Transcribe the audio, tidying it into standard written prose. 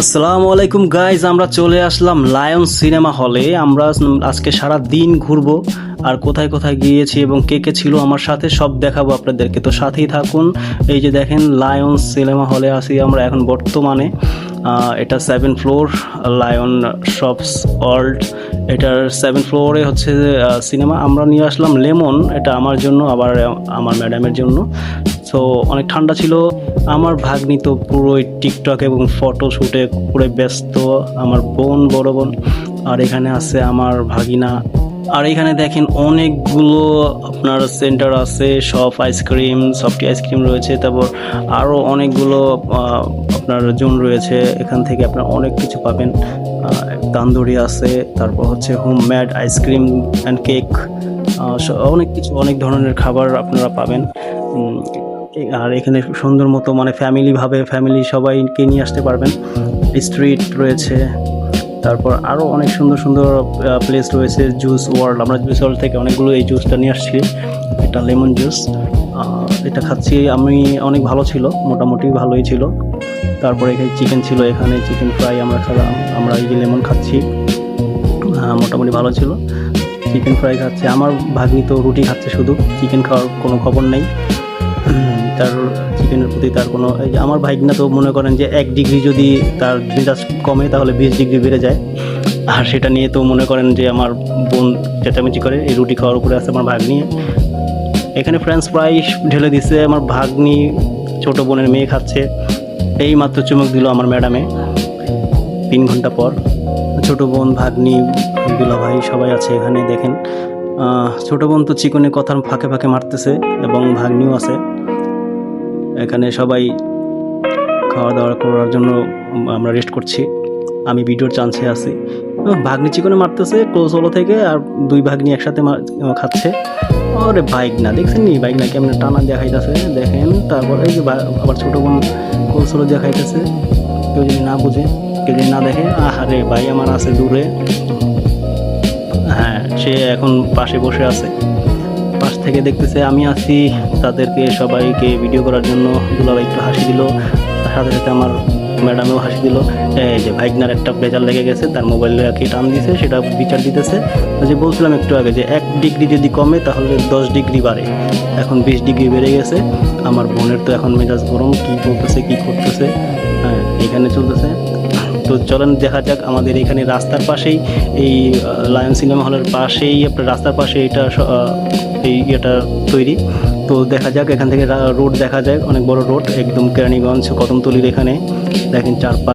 আসসালামু আলাইকুম গাইজ, আমরা চলে আসলাম লায়ন সিনেমা হলে। আমরা আজকে সারা দিন ঘুরবো আর কোথায় কোথায় গিয়েছি এবং কে কে ছিল আমার সাথে সব দেখাবো আপনাদেরকে। তো সাথেই থাকুন। এই যে দেখেন, লায়ন সিনেমা হলে আছি আমরা এখন বর্তমানে। এটা 7 ফ্লোর লায়ন শপস ওয়ার্ল্ড। এটার 7 ফ্লোরে হচ্ছে সিনেমা। আমরা নিয়ে আসলাম লেমন, এটা আমার জন্য আবার আমার ম্যাডামের জন্য। তো অনেক ঠান্ডা ছিল। আমার ভাগ্নি তো পুরোই টিকটক এবং ফটো শ্যুটে পুরো ব্যস্ত, আমার বোন, বড় বোন। আর এখানে আছে আমার ভাগিনা। আর এখানে দেখেন অনেকগুলো আপনার সেন্টার আছে, সব আইসক্রিম, সফটি আইসক্রিম রয়েছে। তারপর আরও অনেকগুলো আপনার জোন রয়েছে। এখান থেকে আপনার অনেক কিছু পাবেন। তান্দুরি আছে, তারপর হচ্ছে হোমমেড আইসক্রিম অ্যান্ড কেক, অনেক কিছু, অনেক ধরনের খাবার আপনারা পাবেন। আর এখানে সুন্দর মতো মানে ফ্যামিলি সবাইকে নিয়ে আসতে পারবেন। স্ট্রিট রয়েছে, তারপর আরও অনেক সুন্দর সুন্দর প্লেস রয়েছে। জুস ওয়ার্ল্ড, আমরা জুস ওয়ার্ল্ড থেকে অনেকগুলো এই জুসটা নিয়ে আসছি। এটা লেমন জুস, এটা খাচ্ছি আমি, অনেক ভালো ছিল, মোটামুটি ভালোই ছিল। তারপর এখানে চিকেন ছিল, এখানে চিকেন ফ্রাই আমরা এই যে লেমন খাচ্ছি, মোটামুটি ভালো ছিল। চিকেন ফ্রাই খাচ্ছে আমার ভাগ্নি, তো রুটি খাচ্ছে শুধু, চিকেন খাওয়ার কোনো খবর নেই। তার চিকেনের প্রতি তার কোনো, এই যে আমার ভাইগনা তো মনে করেন যে 1 ডিগ্রি যদি তার মেজাজ কমে তাহলে 20 ডিগ্রি বেড়ে যায়। আর সেটা নিয়ে তো মনে করেন যে আমার বোন চেঁচামেচি করে। এই রুটি খাওয়ার উপরে আছে আমার ভাগ্নি। এখানে ফ্রেঞ্চ ফ্রাই ঢেলে দিছে আমার ভাগ্নি, ছোটো বোনের মেয়ে খাচ্ছে। এই মাত্র চুমুক দিল আমার ম্যাডামে 3 ঘন্টা পর। ছোটো বোন, ভাগ্নি, দুলা ভাই সবাই আছে এখানে দেখেন। ছোটো বোন তো চিকনের কথার ফাঁকে ফাঁকে মারতেছে এবং ভাগ্নিও আছে এখানে। সবাই খাওয়া দাওয়া করার জন্য আমরা রেস্ট করছি। আমি ভিডিওর চান্সে আছি। ভাগ্নি চিকনে মারতেছে কোসলো থেকে, আর 2 ভাগ্নি একসাথে খাচ্ছে। আরে বাইক না, দেখছেন নি বাইক না কেমন টানা দেখাইতেছে দেখেন। তারপর এই যে আবার ছোটো বোন কোসলো দেখাইতেছে। কেউ যদি না বুঝে, কেউ যদি না দেখে, আরে ভাই আমার আছে দূরে। হ্যাঁ, সে এখন পাশে বসে আছে, পাশ থেকে দেখতেছে আমি আছি। তাদেরকে সবাইকে ভিডিও করার জন্য দুলাভাই একটু হাসি দিল, সাথে সাথে আমার ম্যাডামেও হাসি দিল। এই যে ভাইগনার একটা প্রেজার লেগে গেছে, তার মোবাইলে কি টান দিছে সেটা বিচার দিতেছে। যে বলছিলাম একটু আগে যে 1 ডিগ্রি যদি কমে তাহলে 10 ডিগ্রি বাড়ে, এখন 20 ডিগ্রি বেড়ে গেছে। আমার বোনের তো এখন মেজাজ গরম, কী বলতেছে কী করতেছে। হ্যাঁ, এখানে চলতেছে। তো চলেন দেখা যাক। আমাদের এখানে রাস্তার পাশেই, এই লায়ন সিনেমা হলের পাশেই, আপনার রাস্তার পাশে এটা তৈরি। তো দেখা যাক, এখান থেকে রোড দেখা যায়, অনেক বড় রোড, একদম কেরানীগঞ্জ কদমতলির এখানে দেখেন চারপাশ।